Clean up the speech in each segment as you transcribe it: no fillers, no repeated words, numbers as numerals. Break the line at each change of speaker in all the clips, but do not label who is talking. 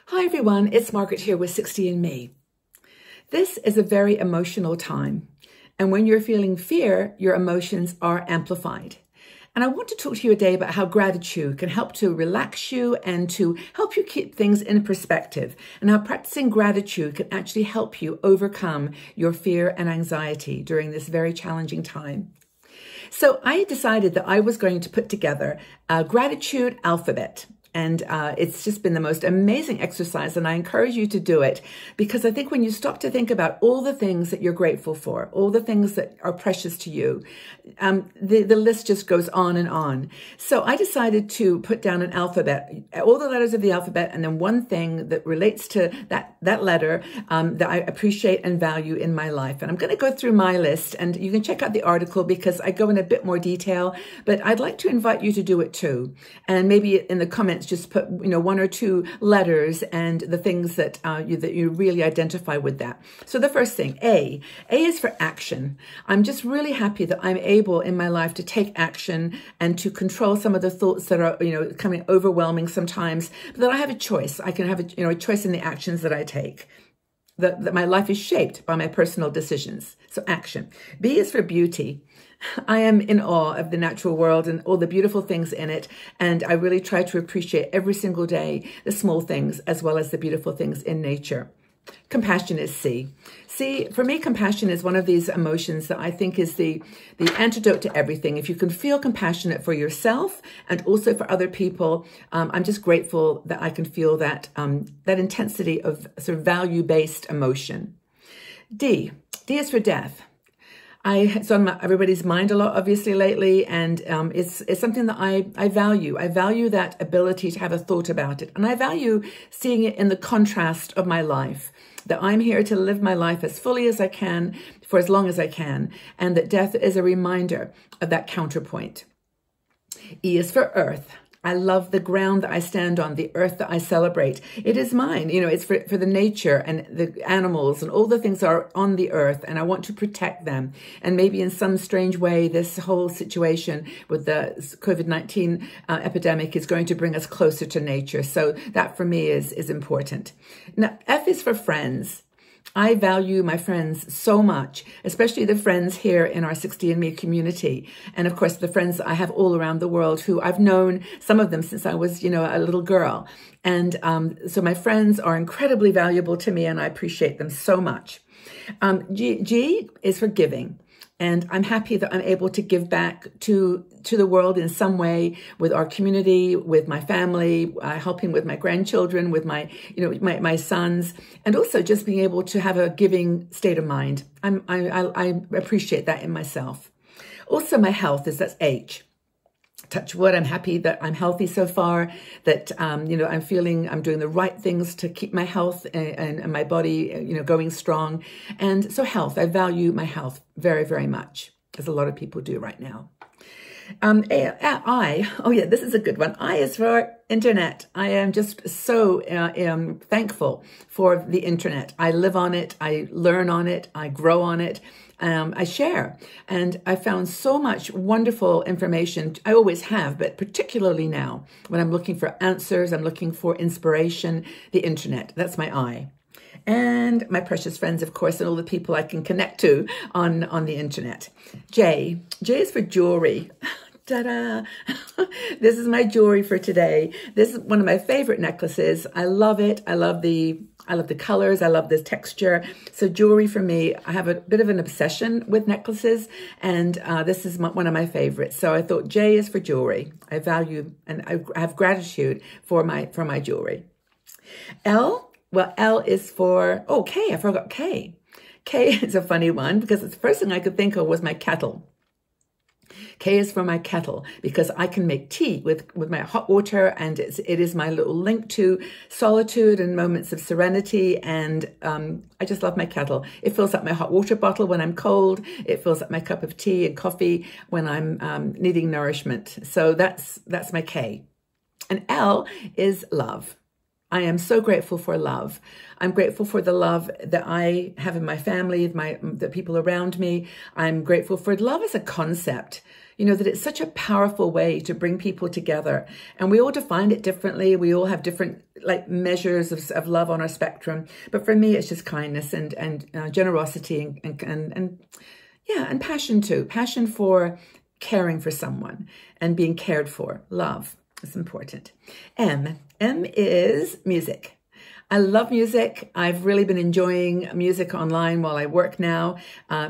Hi everyone, it's Margaret here with 60 and Me. This is a very emotional time, and when you're feeling fear, your emotions are amplified. And I want to talk to you today about how gratitude can help to relax you and to help you keep things in perspective, and how practicing gratitude can actually help you overcome your fear and anxiety during this very challenging time. So I decided that I was going to put together a gratitude alphabet. And it's just been the most amazing exercise, and I encourage you to do it, because I think when you stop to think about all the things that you're grateful for, all the things that are precious to you, the list just goes on and on. So I decided to put down an alphabet, all the letters of the alphabet, and then one thing that relates to that letter that I appreciate and value in my life. And I'm going to go through my list, and you can check out the article because I go in a bit more detail, but I'd like to invite you to do it too. And maybe in the comments, just put, one or two letters and the things that you really identify with that. So the first thing, A is for action. I'm just really happy that I'm able in my life to take action and to control some of the thoughts that are, coming overwhelming sometimes, but that I have a choice. I can have a choice in the actions that I take. That my life is shaped by my personal decisions. So action. B is for beauty. I am in awe of the natural world and all the beautiful things in it. And I really try to appreciate every single day the small things as well as the beautiful things in nature. Compassion is C. See, for me, compassion is one of these emotions that I think is the antidote to everything. If you can feel compassionate for yourself and also for other people, I'm just grateful that I can feel that intensity of sort of value-based emotion. D is for death. It's on everybody's mind a lot, obviously, lately, and it's something that I value. I value that ability to have a thought about it, and I value seeing it in the contrast of my life, that I'm here to live my life as fully as I can for as long as I can, and that death is a reminder of that counterpoint. E is for earth. I love the ground that I stand on, the earth that I celebrate. It is mine. It's for the nature and the animals and all the things that are on the earth, and I want to protect them. And maybe in some strange way, this whole situation with the COVID-19 epidemic is going to bring us closer to nature. So that for me is important. Now, F is for friends. I value my friends so much, especially the friends here in our 60 and Me community. And of course, the friends I have all around the world who I've known, some of them since I was, a little girl. And so my friends are incredibly valuable to me, and I appreciate them so much. G is for giving. And I'm happy that I'm able to give back to the world in some way, with our community, with my family, helping with my grandchildren, with my sons, and also just being able to have a giving state of mind. I appreciate that in myself. Also, my health that's H. Touch wood, I'm happy that I'm healthy so far, that, I'm feeling I'm doing the right things to keep my health and my body, going strong. And so health, I value my health very, very much, as a lot of people do right now. This is a good one. I is for internet. I am just so thankful for the internet. I live on it. I learn on it. I grow on it. I share, and I found so much wonderful information. I always have, but particularly now when I'm looking for answers, I'm looking for inspiration, the internet, that's my I. And my precious friends, of course, and all the people I can connect to on the internet. J is for jewelry. Ta-da! This is my jewelry for today. This is one of my favorite necklaces. I love it. I love the colors. I love the texture. So jewelry for me, I have a bit of an obsession with necklaces, and this is one of my favorites. So I thought J is for jewelry. I value and I have gratitude for my jewelry. L is for, K. I forgot K. K is a funny one because the first thing I could think of was my kettle. K is for my kettle, because I can make tea with my hot water, and it is my little link to solitude and moments of serenity. And I just love my kettle. It fills up my hot water bottle when I'm cold. It fills up my cup of tea and coffee when I'm needing nourishment. So that's my K. And L is love. I am so grateful for love. I'm grateful for the love that I have in my family, the people around me. I'm grateful for love as a concept. You know, that it's such a powerful way to bring people together. And we all define it differently. We all have different measures of love on our spectrum. But for me, it's just kindness and generosity and passion too. Passion for caring for someone and being cared for. Love is important. M is music. I love music. I've really been enjoying music online while I work now.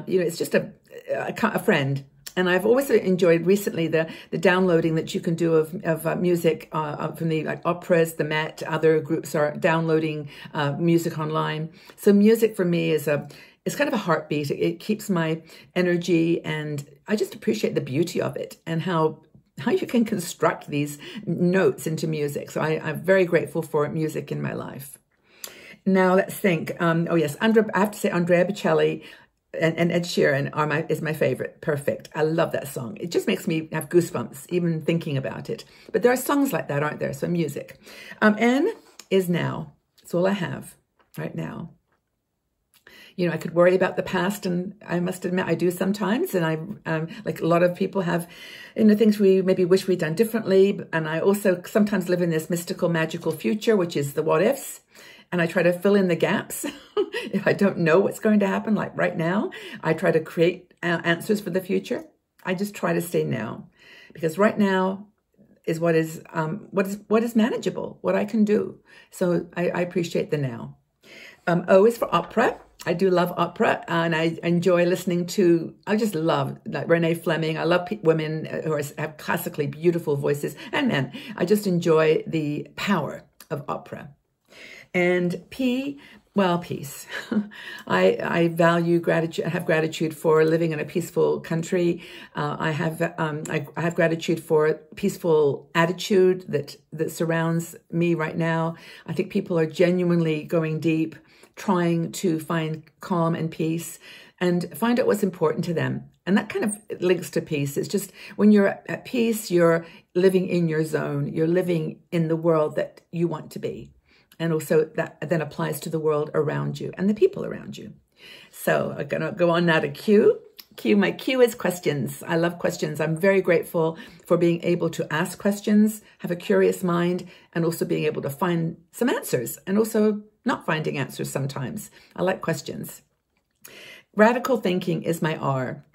It's just a friend. And I've always enjoyed recently the downloading that you can do of music from the operas, the Met. Other groups are downloading music online. So music for me is kind of a heartbeat. It keeps my energy, and I just appreciate the beauty of it and how you can construct these notes into music. So I'm very grateful for music in my life. Now let's think. Oh yes, I have to say Andrea Bocelli and Ed Sheeran is my favorite. Perfect. I love that song. It just makes me have goosebumps even thinking about it. But there are songs like that, aren't there? So music. N is now. It's all I have right now. You know, I could worry about the past, and I must admit I do sometimes. And I, like a lot of people have, things we maybe wish we'd done differently. And I also sometimes live in this mystical, magical future, which is the what ifs. And I try to fill in the gaps. If I don't know what's going to happen, like right now, I try to create answers for the future. I just try to stay now, because right now is what is manageable, what I can do. So I appreciate the now. O is for opera. I do love opera, and I enjoy listening to, I just love Renee Fleming. I love women who have classically beautiful voices, and men. I just enjoy the power of opera. And P, well, peace. I value gratitude. I have gratitude for living in a peaceful country. I have gratitude for peaceful attitude that surrounds me right now. I think people are genuinely going deep, trying to find calm and peace and find out what's important to them. And that kind of links to peace. It's just when you're at peace, you're living in your zone. You're living in the world that you want to be. And also that then applies to the world around you and the people around you. So I'm going to go on now to Q. My Q is questions. I love questions. I'm very grateful for being able to ask questions, have a curious mind, and also being able to find some answers, and also not finding answers sometimes. I like questions. Radical thinking is my R.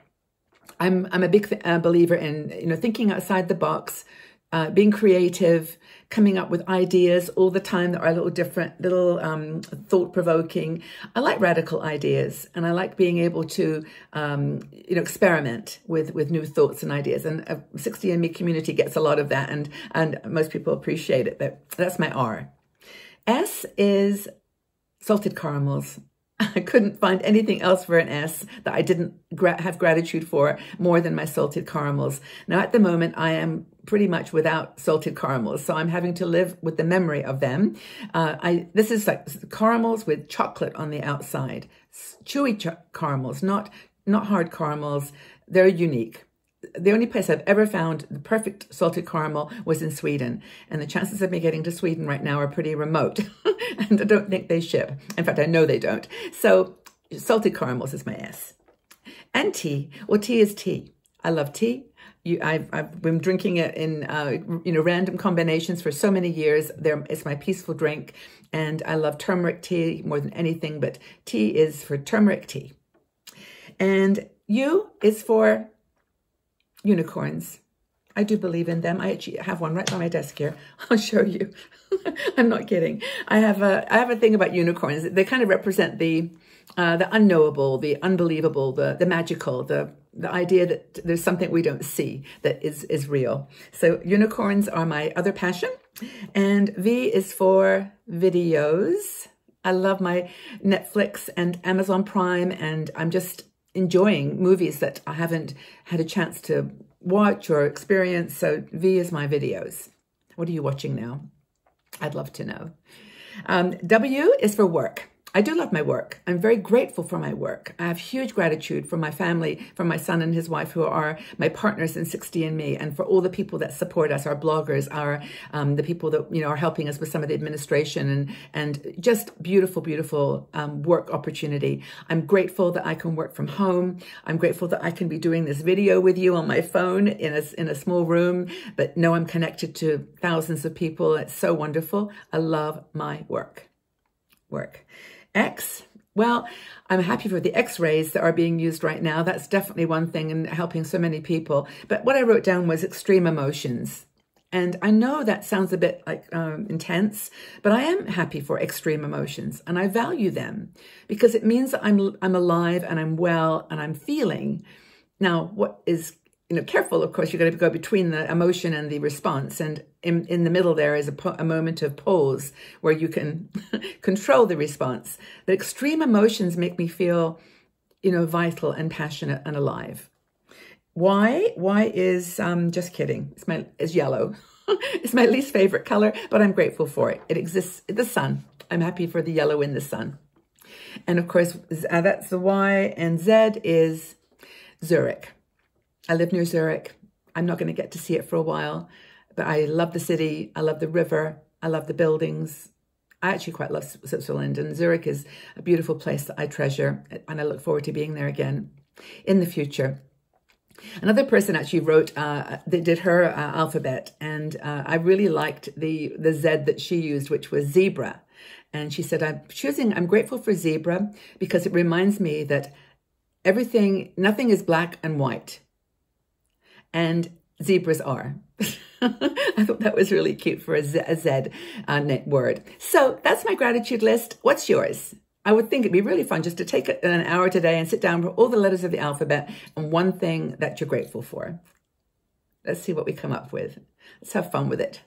I'm a big believer in thinking outside the box, being creative, coming up with ideas all the time that are a little different, little thought-provoking. I like radical ideas, and I like being able to experiment with new thoughts and ideas. And 60andMe community gets a lot of that, and most people appreciate it. But that's my R. S is salted caramels. I couldn't find anything else for an S that I didn't have gratitude for more than my salted caramels. Now, at the moment, I am pretty much without salted caramels, so I'm having to live with the memory of them. This is like caramels with chocolate on the outside. Chewy caramels, not hard caramels. They're unique. The only place I've ever found the perfect salted caramel was in Sweden. And the chances of me getting to Sweden right now are pretty remote. And I don't think they ship. In fact, I know they don't. So salted caramels is my S. And tea. Well, tea is tea. I love tea. I've been drinking it in random combinations for so many years. It's my peaceful drink. And I love turmeric tea more than anything. But tea is for turmeric tea. And U is for unicorns. I do believe in them. I actually have one right by my desk here. I'll show you. I'm not kidding. I have a thing about unicorns. They kind of represent the unknowable, the unbelievable, the magical, the idea that there's something we don't see that is real. So unicorns are my other passion. And V is for videos. I love my Netflix and Amazon Prime, and I'm just enjoying movies that I haven't had a chance to watch or experience. So V is my videos. What are you watching now? I'd love to know. W is for work. I do love my work. I'm very grateful for my work. I have huge gratitude for my family, for my son and his wife, who are my partners in 60andMe, and for all the people that support us, our bloggers, our the people that are helping us with some of the administration and just beautiful, beautiful work opportunity. I'm grateful that I can work from home. I'm grateful that I can be doing this video with you on my phone in a small room, but know I'm connected to thousands of people. It's so wonderful. I love my work. X, well, I'm happy for the X-rays that are being used right now. That's definitely one thing in helping so many people. But what I wrote down was extreme emotions. And I know that sounds a bit like intense, but I am happy for extreme emotions and I value them because it means that I'm alive and I'm well and I'm feeling. Now, what is careful, of course, you're going to go between the emotion and the response. And in the middle there is a moment of pause where you can control the response. The extreme emotions make me feel, vital and passionate and alive. Why? Why is, just kidding. It's yellow. It's my least favorite color, but I'm grateful for it. It exists, the sun. I'm happy for the yellow in the sun. And of course, that's the Y, and Z is Zurich. I live near Zurich. I'm not going to get to see it for a while, but I love the city. I love the river. I love the buildings. I actually quite love Switzerland, and Zurich is a beautiful place that I treasure, and I look forward to being there again in the future. Another person actually wrote, they did her alphabet, and I really liked the Z that she used, which was zebra. And she said, I'm grateful for zebra because it reminds me that nothing is black and white. And zebras are. I thought that was really cute for a Z word. So that's my gratitude list. What's yours? I would think it'd be really fun just to take an hour today and sit down for all the letters of the alphabet and one thing that you're grateful for. Let's see what we come up with. Let's have fun with it.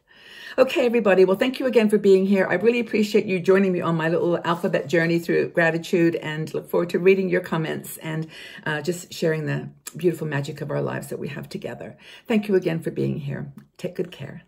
Okay, everybody. Well, thank you again for being here. I really appreciate you joining me on my little alphabet journey through gratitude, and look forward to reading your comments and just sharing the beautiful magic of our lives that we have together. Thank you again for being here. Take good care.